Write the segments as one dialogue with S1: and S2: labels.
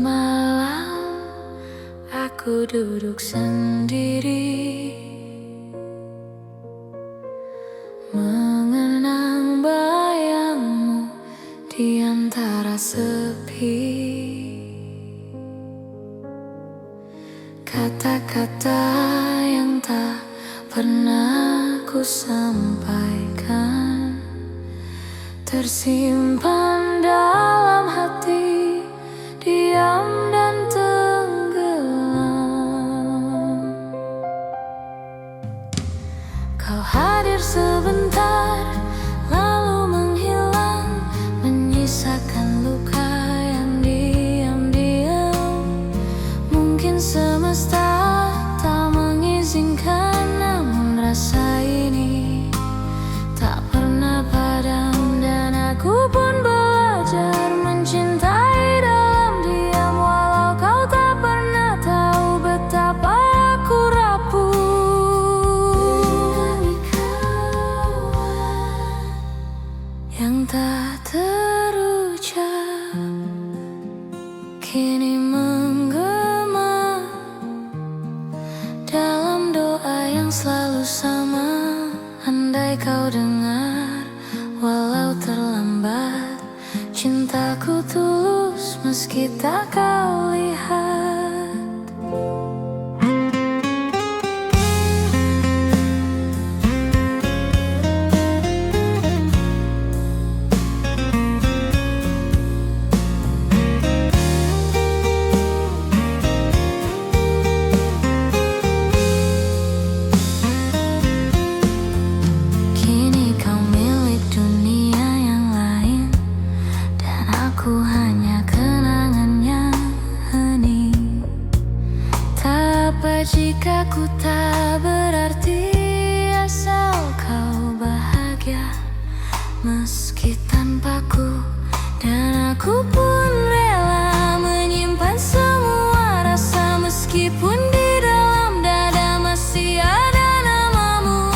S1: malam aku duduk sendiri, mengenang bayangmu di antara sepi. Kata-kata yang tak pernah ku sampaikan tersimpan dalam hati, diam dan tenggelam. Kau hadir sebentar, lalu menghilang, menyisakan luka yang diam-diam. Mungkin semesta tak mengizinkan, namun rasa ini tak pernah padam. Dan aku pun belajar mencintai dalam diam, walau kau tak pernah tahu betapa aku rapuh. Yang tak terucap kini menggema dalam doa yang selalu sama. Andai kau dengar, walau terlambat, cintaku tulus meski tak kau lihat. Kini kau milik dunia yang lain, dan aku hanya kenangan yang hening. Tak apa jika ku tak berarti, asal kau bahagia meski tanpaku. Dan aku pun rela menyimpan semua rasa, meskipun di dalam dada masih ada namamu.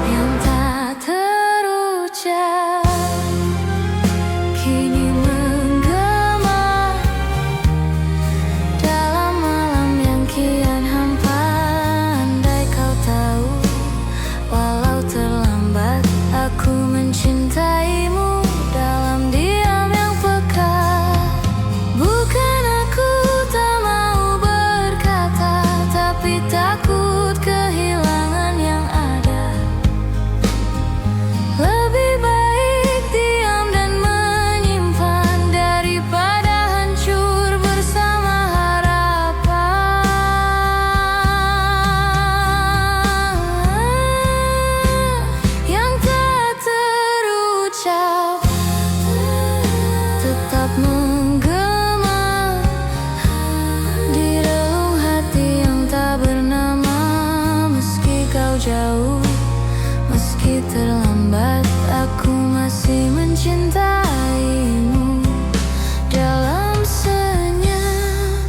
S1: Yang tak terucap kini menggema dalam malam yang kian hampa. Andai kau tahu, walau terlambat, aku mencintaimu dalam diam yang peka. Bukan aku tak mau berkata, tapi takut kehilangan yang ada. Lebih baik diam dan menyimpan daripada hancur bersama harapan. Yang tak terucap tetap menggema di relung hati yang tak bernama. Meski kau jauh, meski terlambat, aku masih mencintaimu dalam senyap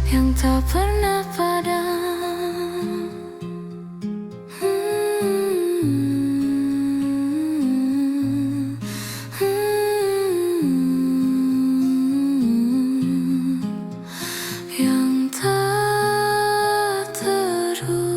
S1: yang tak pernah padam. Yang tak terucap.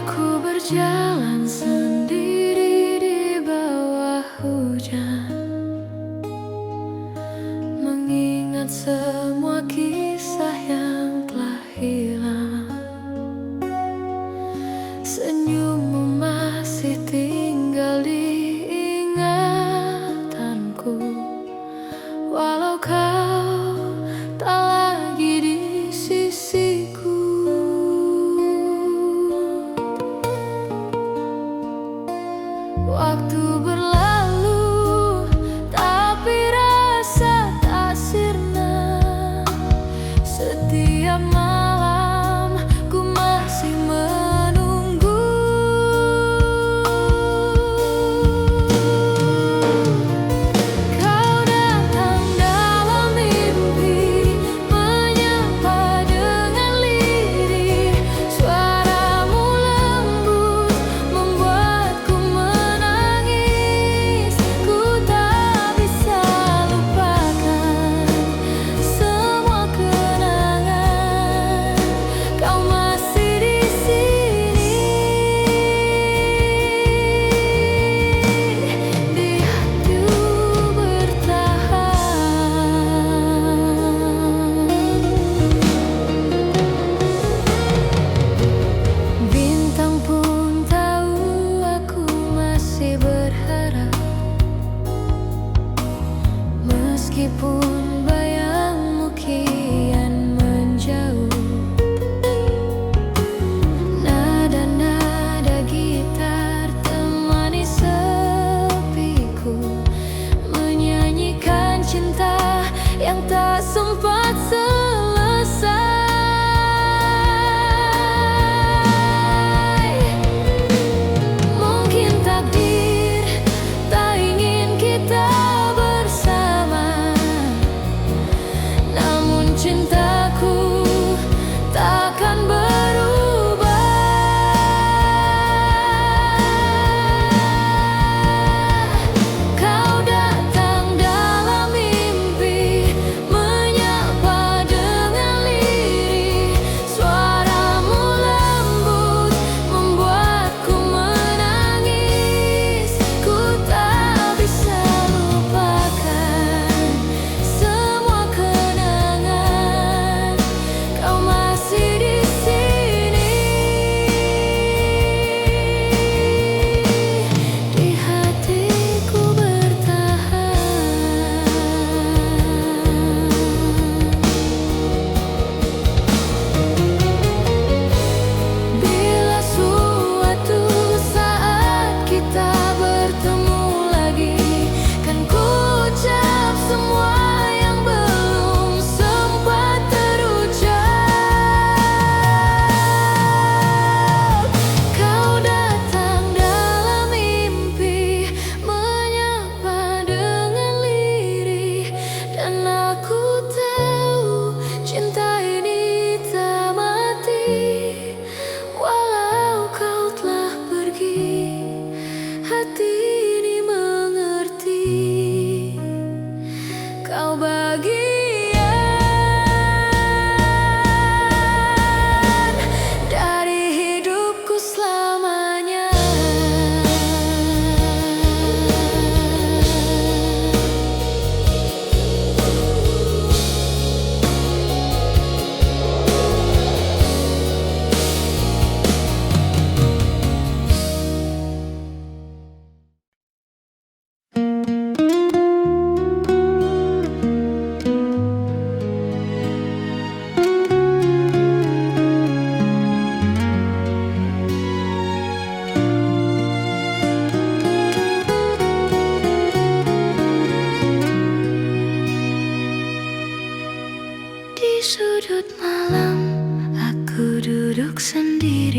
S1: Aku berjalan sendiri di bawah hujan, mengingat semua kisah yang telah hilang. Senyummu masih tinggal di ingatanku, walau kau tak lagi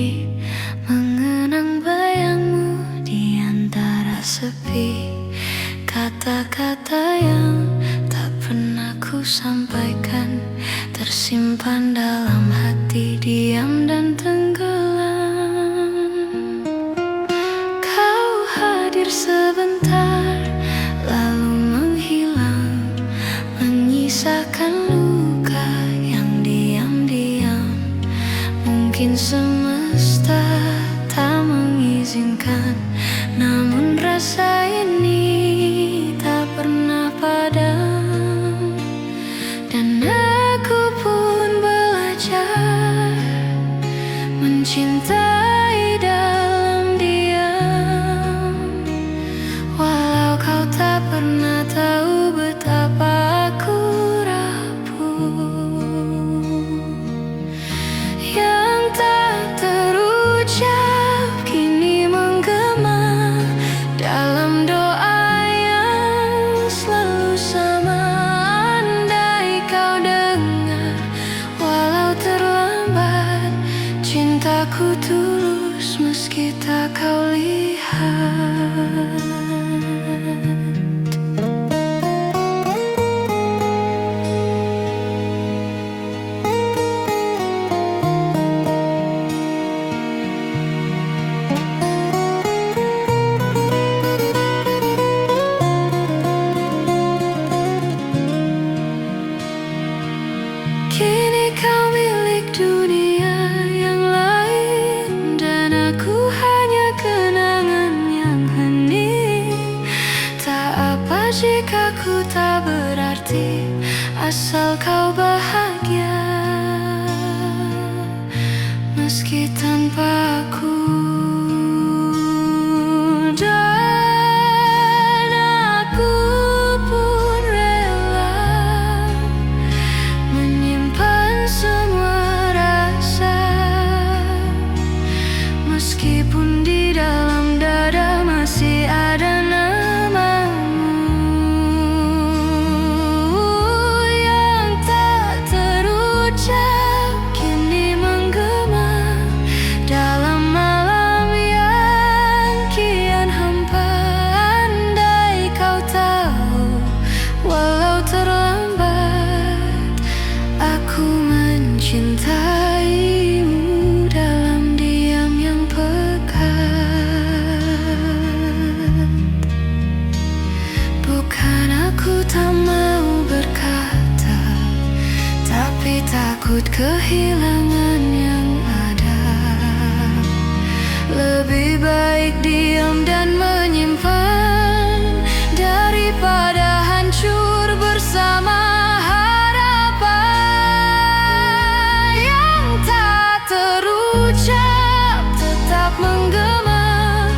S1: sendiri, mengenang bayangmu di antara sepi. Kata-kata yang tak pernah ku sampaikan, tersimpan dalam hati, diam dan tenggelam. Kau hadir sebentar, lalu menghilang, menyisakan luka yang diam-diam. Mungkin semesta tak mengizinkan, namun rasa ini tak pernah padam. Dan aku pun belajar mencintai dalam diam, walau kau tak pernah tahu betapa aku rapuh. Yang tak terucap kini menggema dalam doa yang selalu sama. Andai kau dengar, walau terlambat, cintaku tulus meski tak kau lihat. Kini kau milik dunia yang lain, dan aku hanya kenangan yang hening. Tak apa jika ku tak berarti, asal kau bahagia meski tanpa aku. Dan aku pun rela menyimpan semua rasa, meskipun di dalam dada masih ada namamu. Yang tak terucap kini menggema dalam malam yang kian hampa. Andai kau tahu, walau terlambat, aku mencintaimu dalam diam yang pekat. Bukan aku tak mau berkata, tapi takut kehilangan yang ada. Lebih baik diam dan menyimpan daripada hancur bersama harapan. Yang tak terucap tetap menggema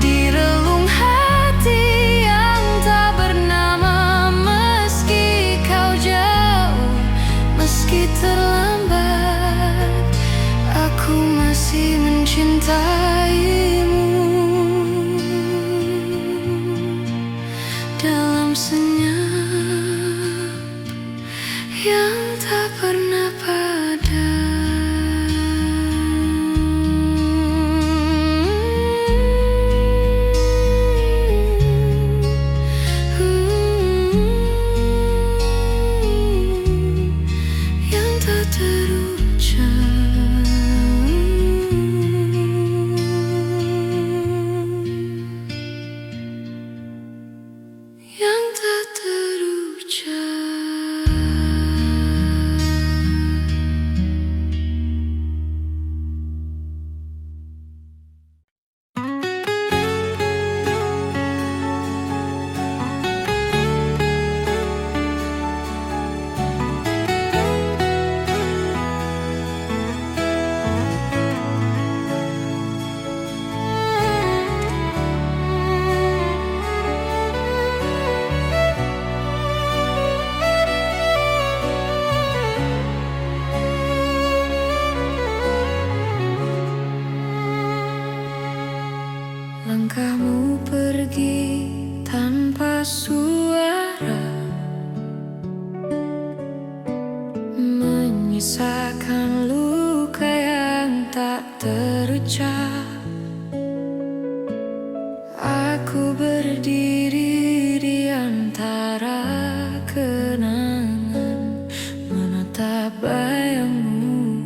S1: di relung hati yang tak bernama. Meski kau jauh, meski terlambat, aku masih mencintaimu dalam senyap yang tak pernah padam. Yang tak terucap, yang tak terucap. Langkahmu pergi tanpa suara, menyisakan luka yang tak ter berucap. Aku berdiri di antara kenangan, menatap bayangmu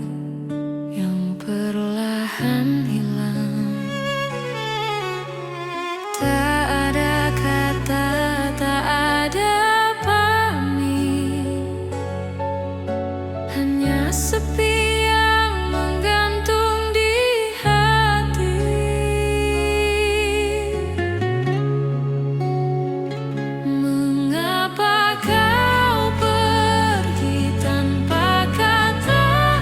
S1: yang perlahan hilang. Tak ada kata, tak ada pamit, hanya sepi yang menggantung di hati. Mengapa kau pergi tanpa kata,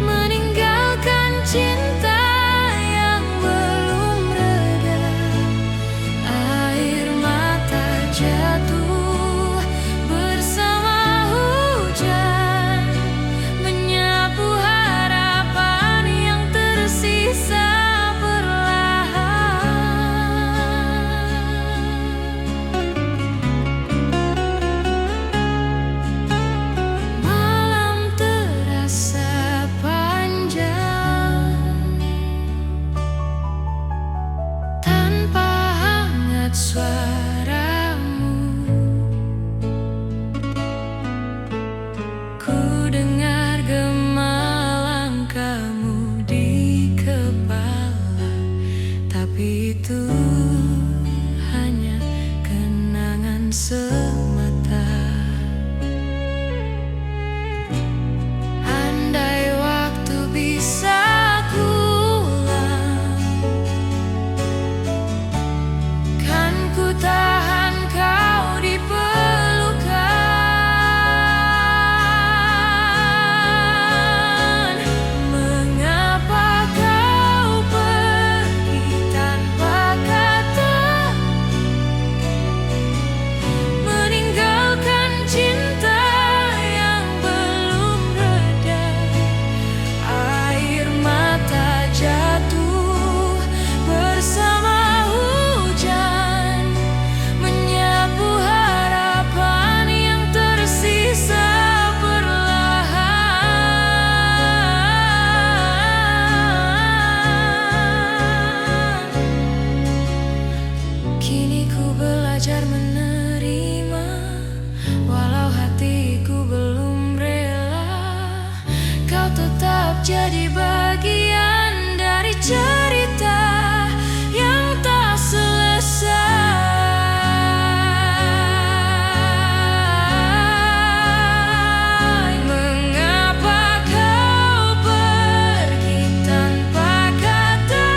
S1: meninggalkan cinta yang belum reda? Air mata jatuh bersama hujan, menyapu harapan yang tersisa perlahan. Malam terasa panjang tanpa hangat suaramu. Ku dengar gema langkahmu di kepala, tapi itu hanya kenangan semata. Andai waktu bisa kuulang, kan ku tahan kau di pelukan. Mengapa kau pergi tanpa kata, meninggalkan cinta yang belum reda? Air mata jatuh bersama hujan, menyapu harapan yang tersisa perlahan. Kini ku belajar menerima, walau hatiku belum rela. Kau tetap jadi bagian dari cerita yang tak selesai. Mengapa kau pergi tanpa kata,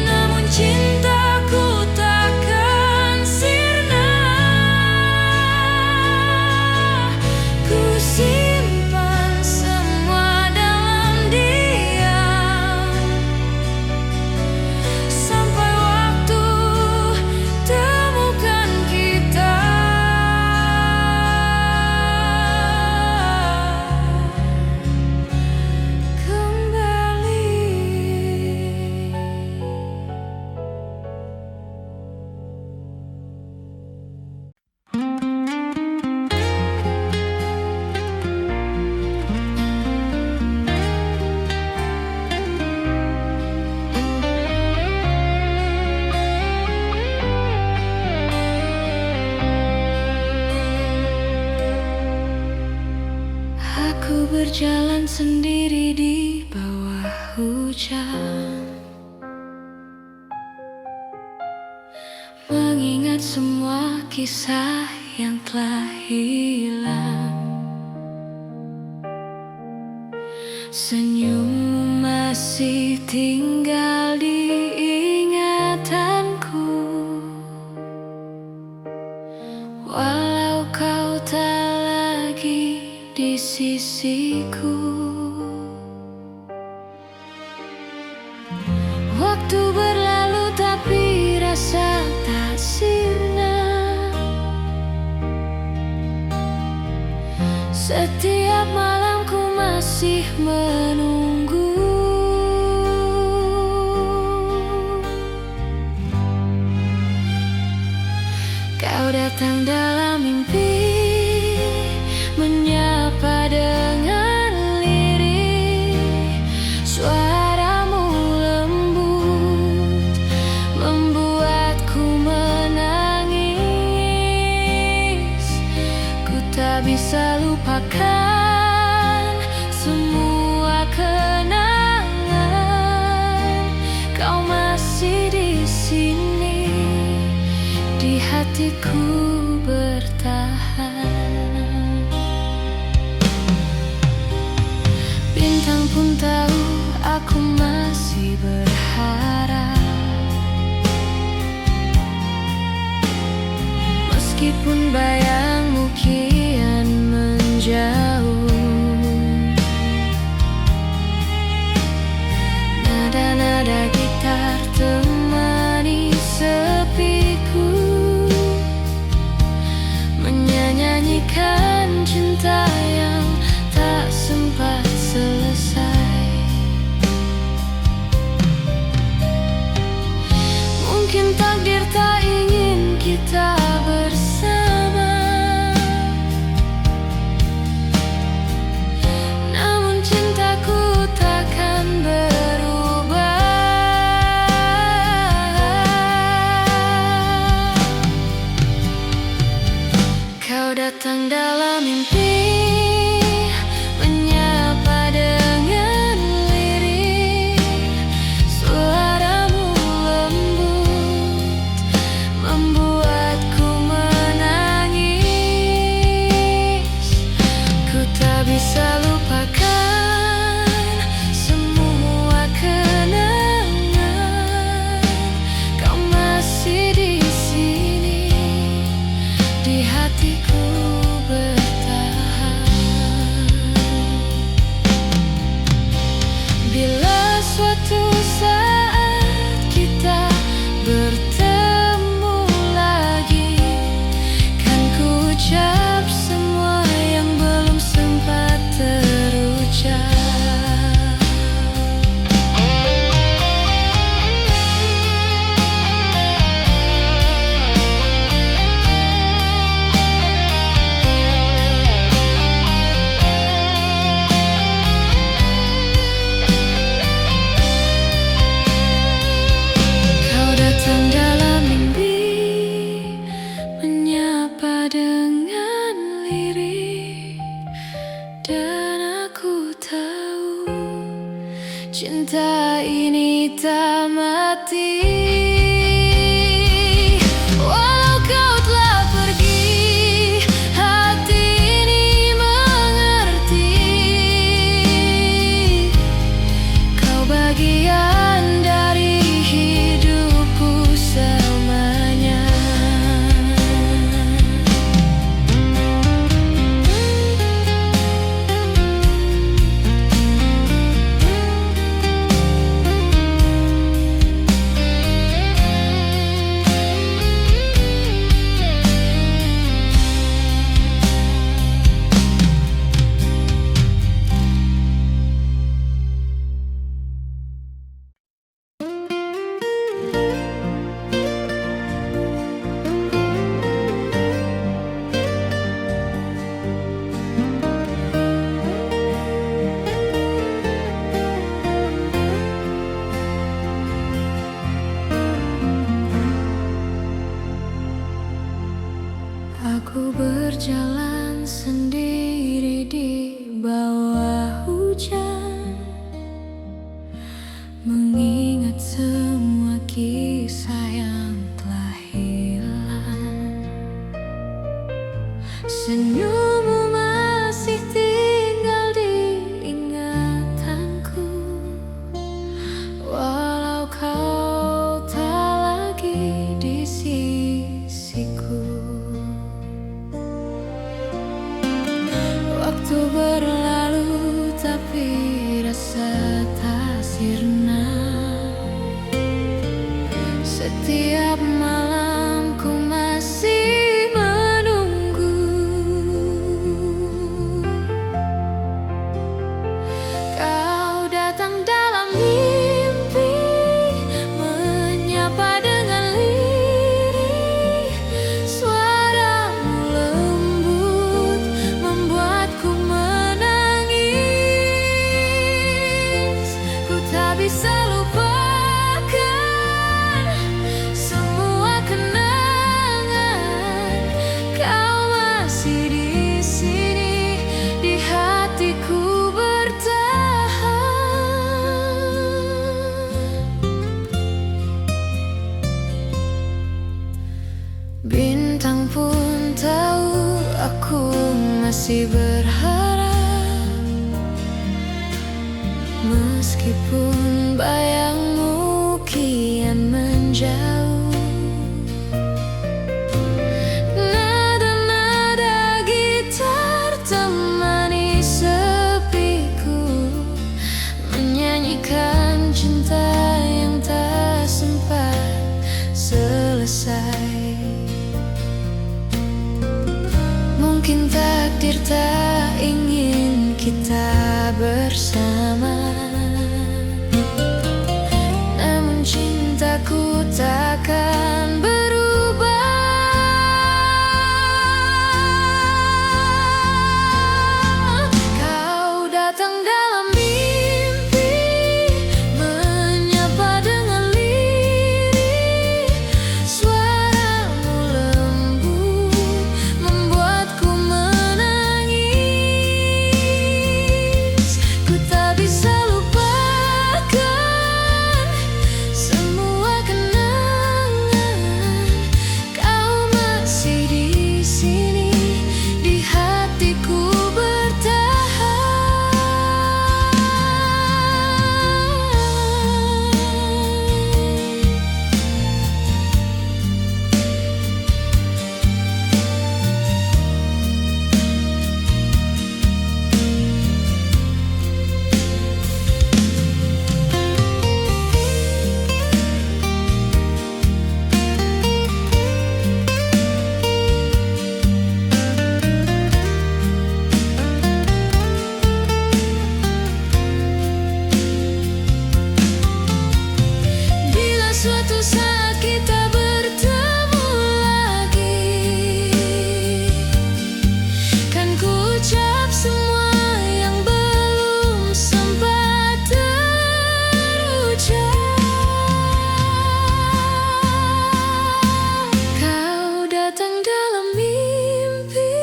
S1: namun cintaku takkan sirna. Ku simpan semua dalam diam, sampai waktu temukan kita kembali. Aku berjalan sendiri di bawah hujan, mengingat semua kisah yang telah hilang. Senyummu masih tinggal di ingatanku, walau kau tak lagi di sisiku. Waktu berlalu tapi rasa tak sirna. Setiap malam ku masih menunggu. Kau datang dalam mimpi, menyapa dengan bisa lupakan semua kenangan. Kau masih di sini, di hatiku bertahan. Bintang pun tahu aku masih berharap, meskipun bayangmu kian menjauh. Nada-nada gitar temani sepiku, menyanyikan cinta yang tak sempat selesai. Mungkin takdir tak ingin kita bersama, namun cintaku takkan berubah. Kau datang dalam mimpi, menyapa dengan lirih. Suaramu lembut, membuatku menangis. Ku tak bisa lupakan semua kenangan. Kau masih di sini, di hatiku bertahan. Bila suatu saat kita bertemu lagi, kan ku ucap semua yang belum sempat terucap. Kau datang dalam mimpi, menyapa dengan lirih, dan aku tahu cinta ini tak mati. Walau kau telah pergi, hati ini mengerti. Kau bagian dari hidupku selamanya. Aku berjalan sendiri di bawah hujan, mengingat semua kisah yang telah hilang. Senyummu masih tinggal di ingatanku, walau kau tak lagi di sisiku. Waktu berlalu tapi Meskipun bayangmu kian menjauh, nada-nada gitar temani sepiku, menyanyikan cinta yang tak sempat selesai. Mungkin takdir tak ingin kita bersama, namun cintaku takkan berubah. Kau datang dalam mimpi, menyapa dengan lirih. Suaramu lembut membuatku menangis. Ku tak bisa lupakan semua kenangan. Kau masih di sini, di hatiku bertahan. Bila suatu saat kita bertemu lagi, kan ku ucap semua yang belum sempat terucap. Kau datang dalam mimpi,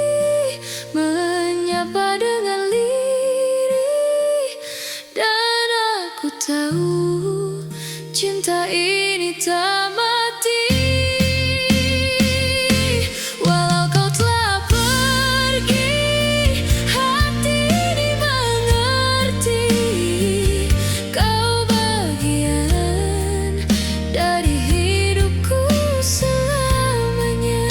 S1: menyapa dengan lirih, dan aku tahu cinta ini tak mati. Walau kau telah pergi, hati ini mengerti. Kau bagian dari hidupku selamanya.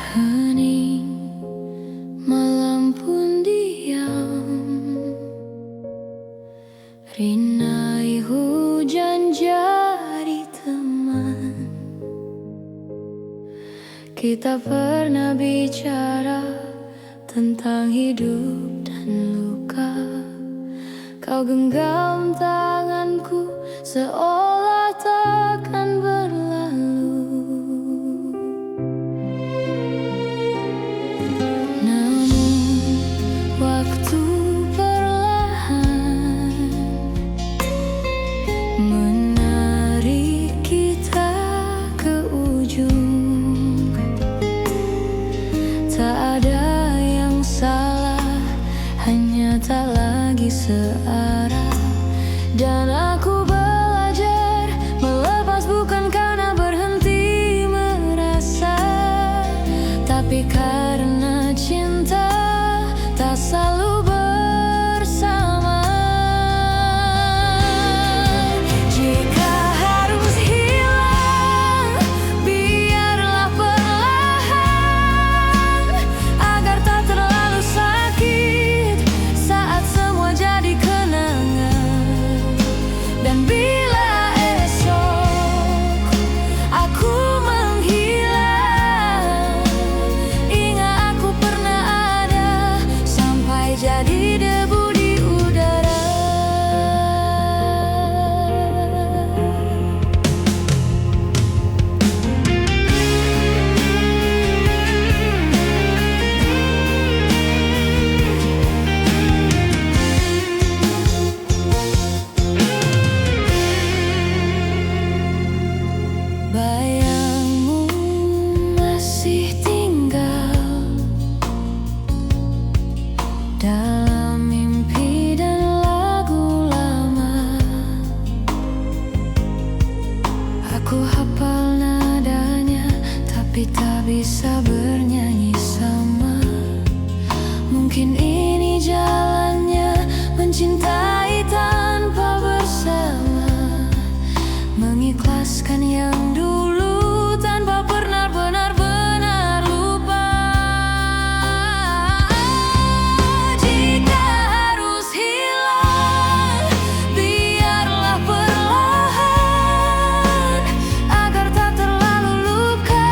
S1: Hening, malam pun diam, rinai hujan jadi teman. Kita pernah bicara tentang hidup dan luka. Kau genggam tanganku seolah takkan berlalu. Namun waktu perlahan menarik kita ke ujung. Tak ada yang salah, hanya tak lagi searah. Dan aku belajar Aku hafal nadanya, tapi tak bisa bernyanyi sama. Mungkin ini jalannya, mencintai tanpa bersama, mengikhlaskan yang dulu tanpa pernah benar-benar lupa. Jika harus hilang, biarlah perlahan, agar tak terlalu luka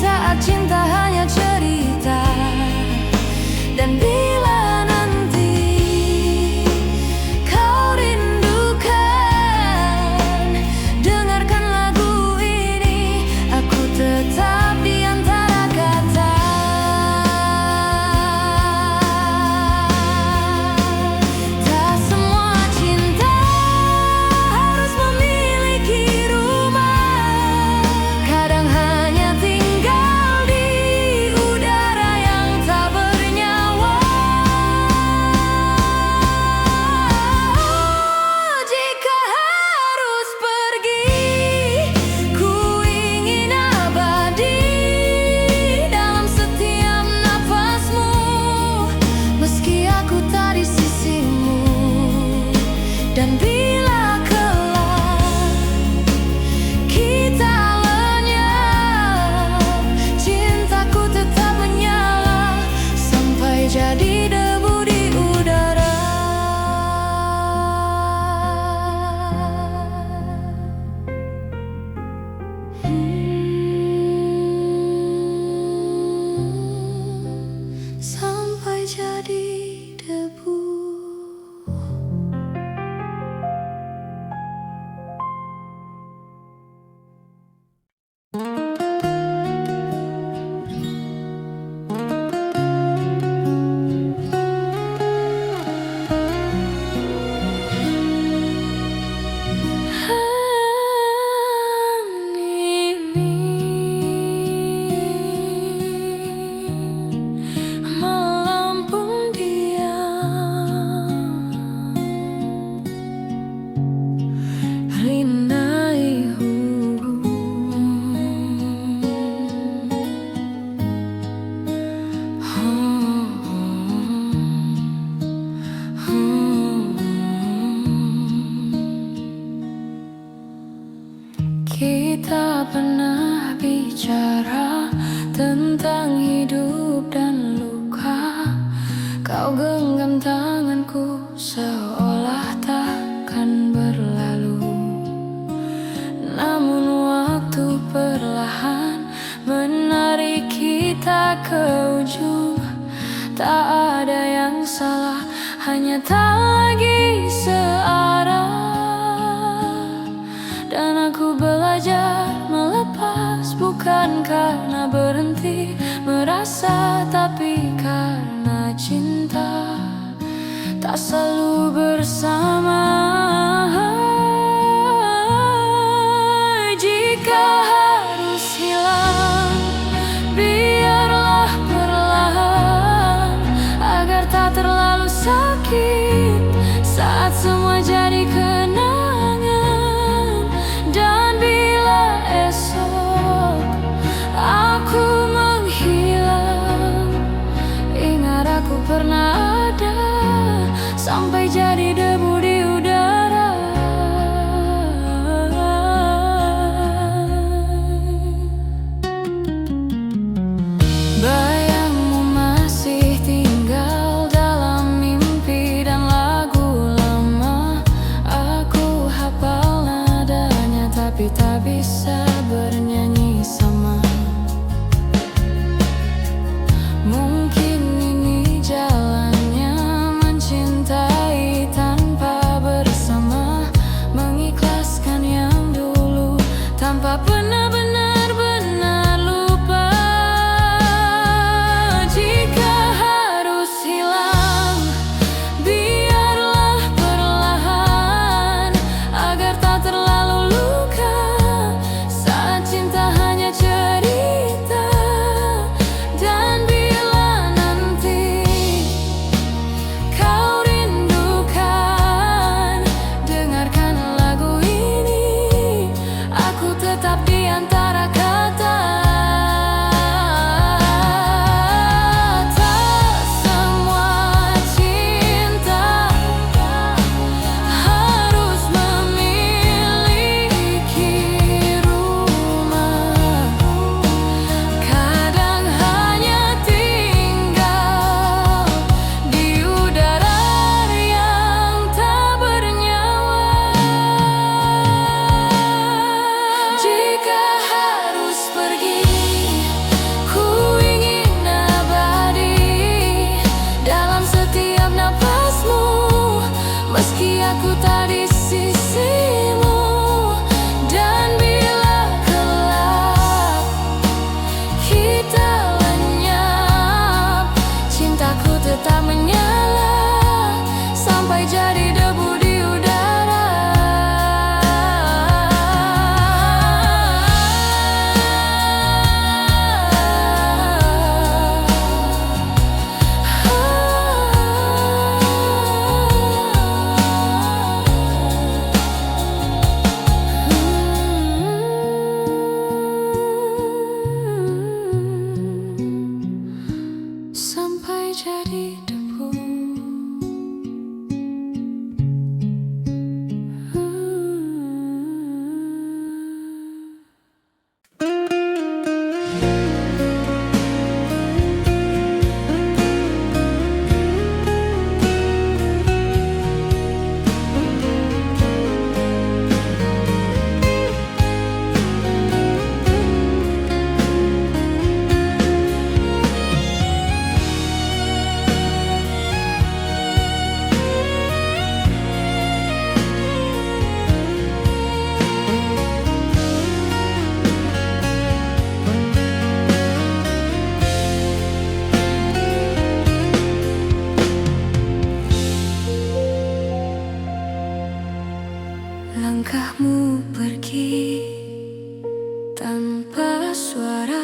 S1: saat cinta hanya cerita. Dan bila nanti kau rindukan, dengarkan lagu ini, aku tetap di antara kata. Tak semua cinta harus memiliki rumah, kadang hanya tinggal di udara yang tak bernyawa. Jika harus pergi, ku ingin abadi dalam setiap nafasmu, meski aku tak di sisimu. Dan bila kelak kita lenyap, cintaku tetap menyala sampai jadi debu di udara. Sampai jadi debu. Melampung diam, rinai Kita pernah bicara tentang hidup dan luka. Kau genggam tanganku seolah takkan berlalu. Namun waktu perlahan menarik kita ke ujung. Tak ada yang salah, hanya tak lagi searah. Dan aku belajar melepas, bukan karena berhenti merasa, tapi karena cinta tak selalu bersama. Jika harus hilang, biarlah perlahan, agar tak terlalu sakit saat semua jadi kenangan. Dan bila esok aku menghilang, ingat aku pernah ada sampai jadi debu di udara. Bayangmu masih tinggal dalam mimpi dan lagu lama. Aku hafal nadanya, tapi tak bisa bernyanyi sama. Mungkin ini jalannya, mencintai tanpa bersama, mengikhlaskan yang dulu tanpa pernah benar-benar lupa. Jika harus hilang, biarlah perlahan, agar tak terlalu luka saat cinta hanya cerita. Dan bila nanti kau rindukan, dengarkan lagu ini, aku tanpa suara,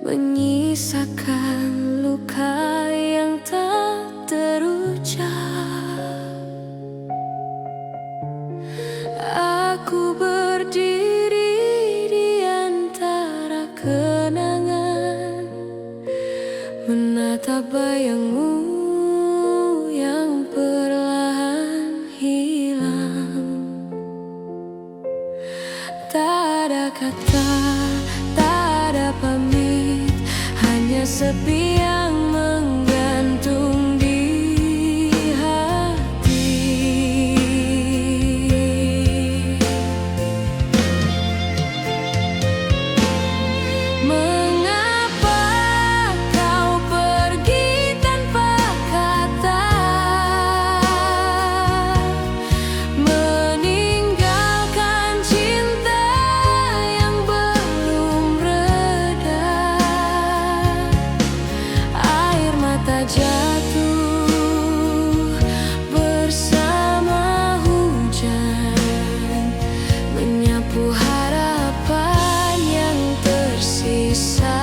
S1: menyisakan luka yang tak terucap. Aku berdiri di antara kenangan, menatap bayangmu yang perlahan hilang. Tak ada kata, tak ada pamit, hanya sepi yang menggantung di hati. Mengapa kau pergi tanpa kata, meninggalkan cinta yang belum reda? Air mata jatuh bersama hujan, menyapu harapan yang tersisa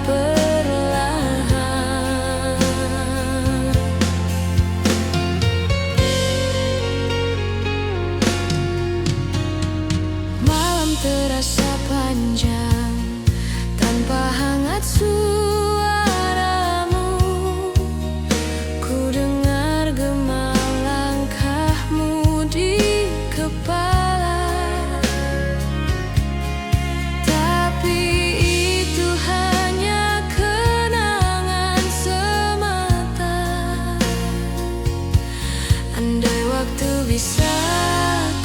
S1: perlahan. Malam terasa panjang tanpa hangat suaramu. Ku dengar gema langkahmu di kepala, tapi itu hanya kenangan semata. Andai waktu bisa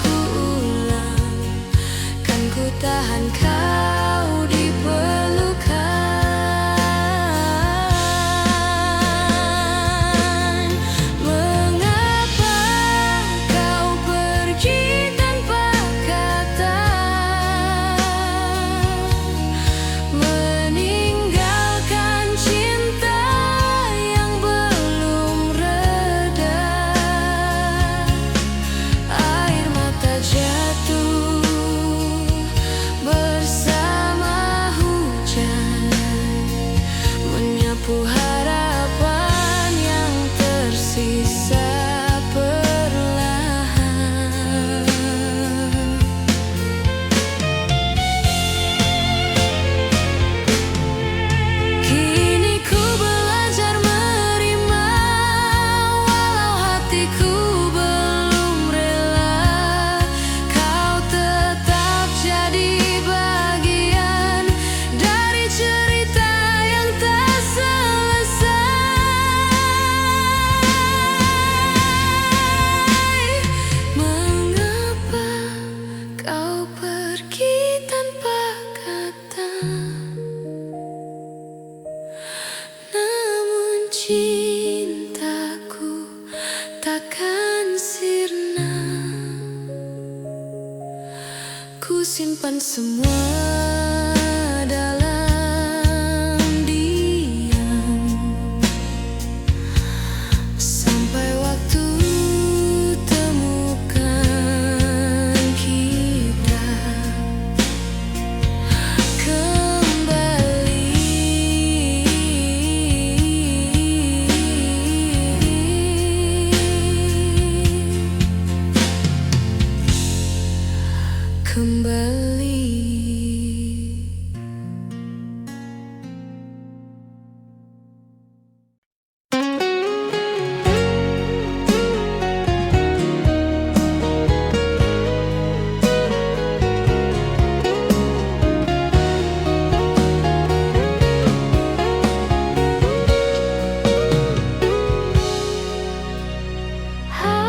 S1: ku ulang, kan ku tahan kau di pelukan. Mengapa kau pergi tanpa kata, meninggalkan cinta yang belum reda? Air mata jatuh bersama hujan, menyapu harapan yang tersisa perlahan. Kini ku belajar menerima, walau hatiku belum rela. Kau tetap jadi bagian dari cerita yang tak selesai. Mengapa kau pergi tanpa kata, namun cintaku takkan sirna. Ku simpan semua dalam diam, sampai waktu temukan kita kembali.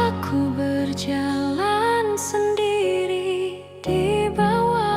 S1: Aku berjalan sendiri di bawah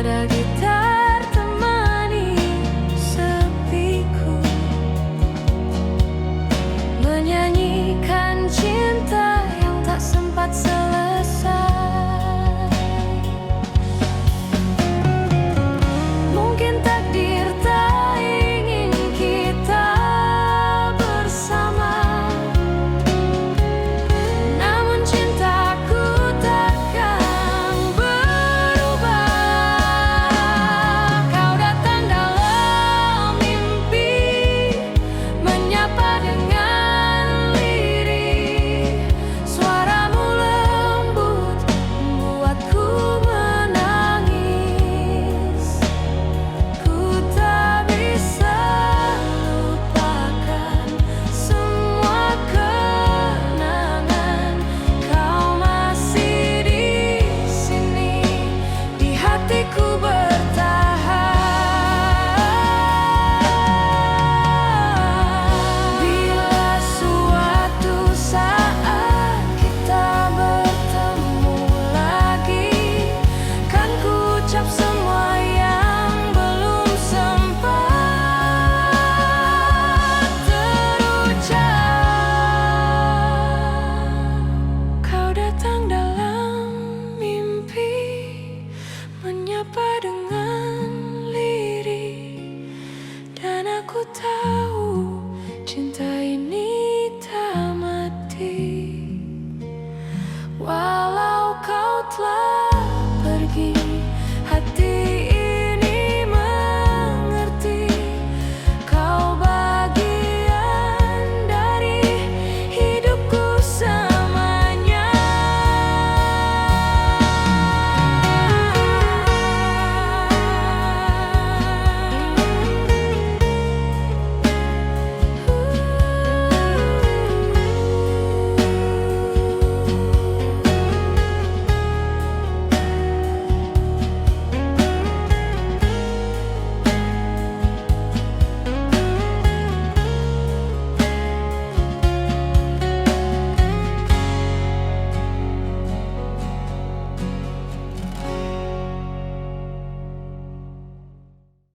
S1: ada di